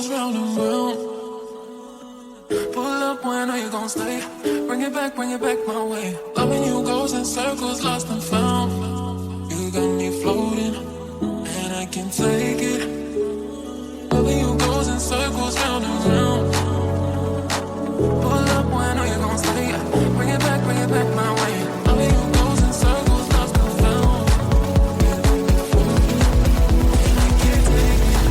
circles round and round. Pull up when I know you gon' stay. Bring it back my way. Loving you goes in circles, lost and found. You got me floating, and I can take it. Loving you goes in circles round and round. Pull up when I know you gon' stay. Bring it back my way. Loving you goes in circles, lost and found. You got me floating, and I can't take it.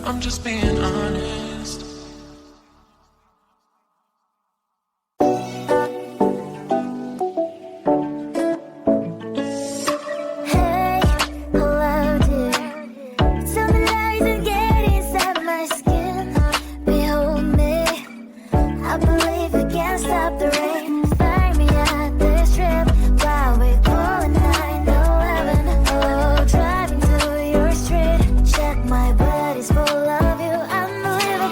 I'm just being honest. My body's full of you, unbelievable.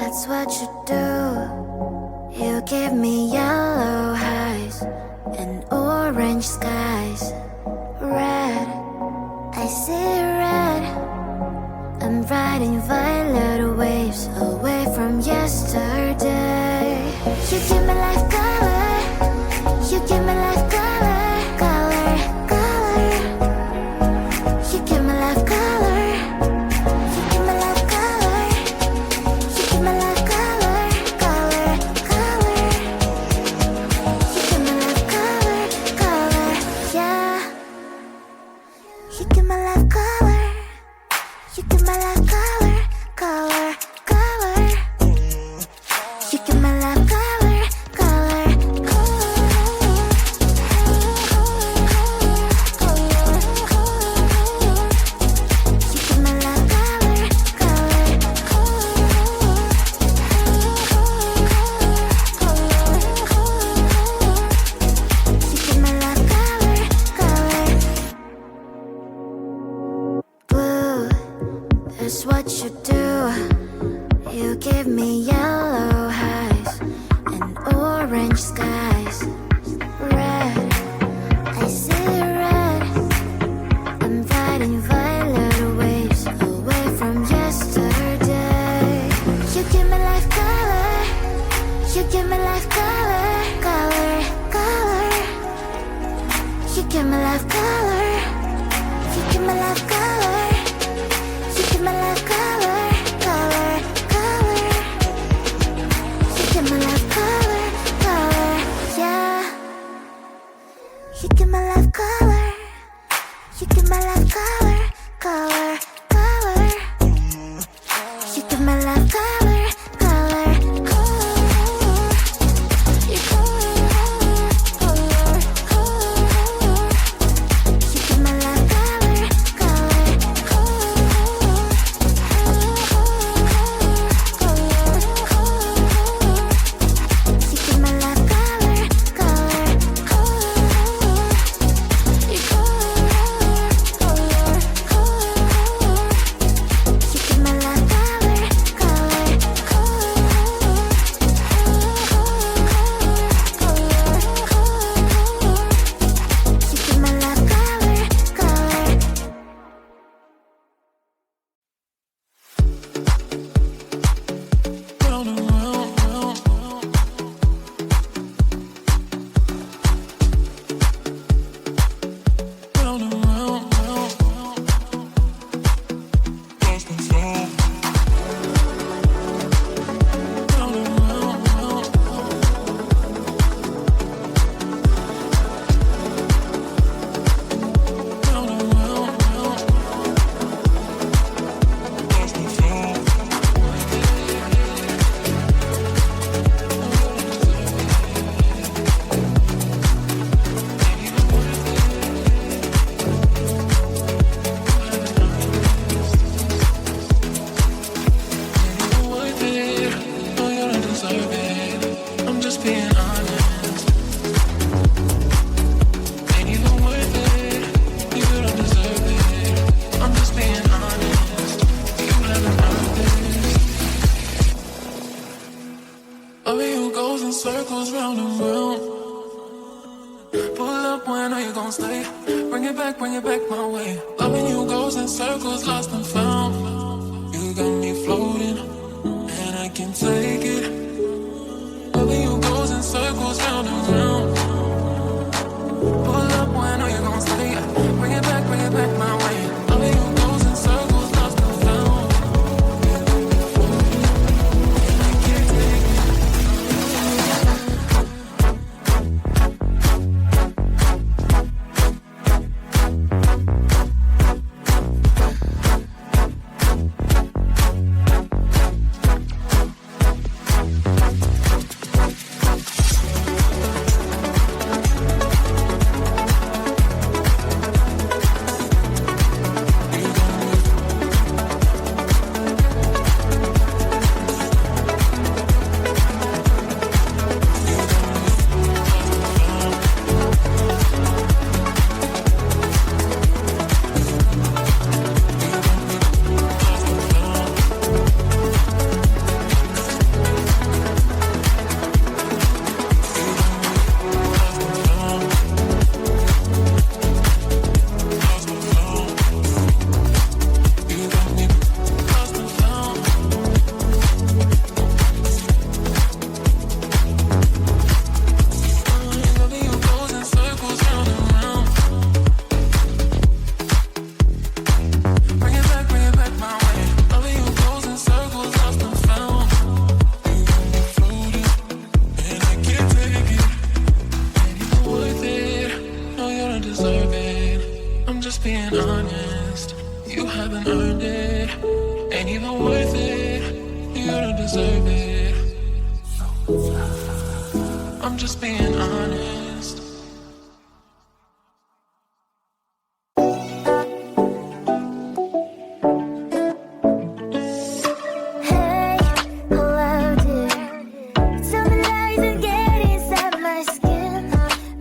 That's what you do. You give me yellow highs and orange skies. Red, I see red. I'm riding violet waves away from yesterday. You give me life color. You give me life color, color, color. You give me life color. You give me life color. You give me life color, color, color. You give me life color, color, yeah. You give me life color. You give me life color, color, color. You give me life color, color, you give me life color, color, you give me life color, color. Blue is what you do. You give me yellow highs and orange skies. Red, I see red. I'm riding violet waves away from yesterday. You give me life color. You give me life color, color, color. You give me life color. You give me life color. You give me life color, color, color. You give me life color, color, yeah. You give me life color. You give me life color, color, color. You give me life color, color, color. You color, color, color. You give me life color, color, color. You give me life color, color, color. You circles round and round. Pull up when are you gon' stay? Bring it back my way. Loving you goes in circles, lost and found. You got me floating, and I can take it. Loving you goes in circles round and round. Pull up when are you gon' stay? Bring it back my way. Loving you goes in circles, lost and found. You got me floating, and I can't take it. just being honest. Hey, hello dear. Tell me lies and get inside my skin.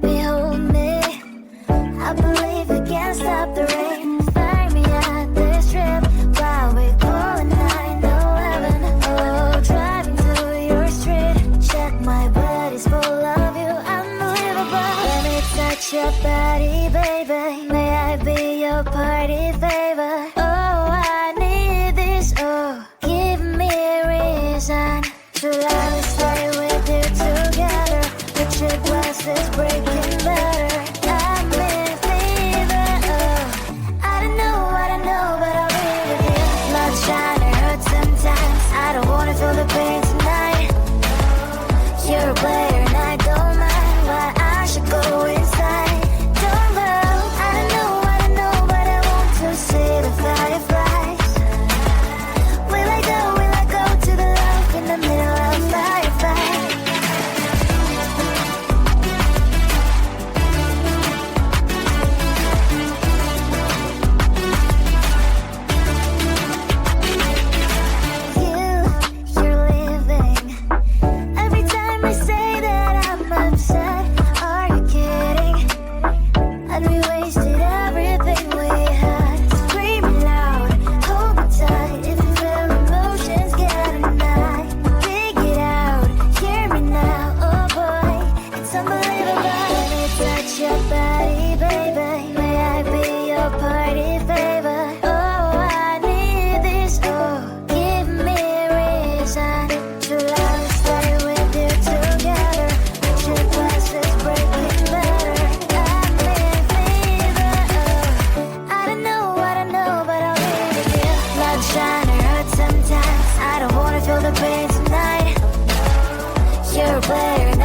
Behold me, I believe we can't stop the rain. Find me at this trip while we calling 911. Oh, driving to your street. Check my body's full of you, unbelievable. Let me touch your body, baby. May I be your party favor? Oh, I need this. Oh, give me a reason to let me stay with you together. With your glasses breaking better. I'm in fever. Oh, I don't know, but I'll be with you. Love trying to hurt sometimes. I don't wanna feel the pain tonight. You're a player and I don't mind. Why I should go inside. Don't go. I don't know, but I want to see the fireflies. Will I go to the love in the middle of firefight? You're leaving. Every time I say that I'm upset, are you kidding? And we wasted everything we had. Screaming loud, hold me tight. If you feel emotions, get a night. Dig it out, hear me now, oh boy, it's unbelievable. Let me touch your body, baby. May I be your party favor? Oh, I need this. Oh, give me a reason to let me stay with you together. With your glasses breaking better. I'm in fever. Oh, I don't know, but I'll be with you. Love trying to hurt sometimes. I don't wanna feel the pain tonight. You're a player.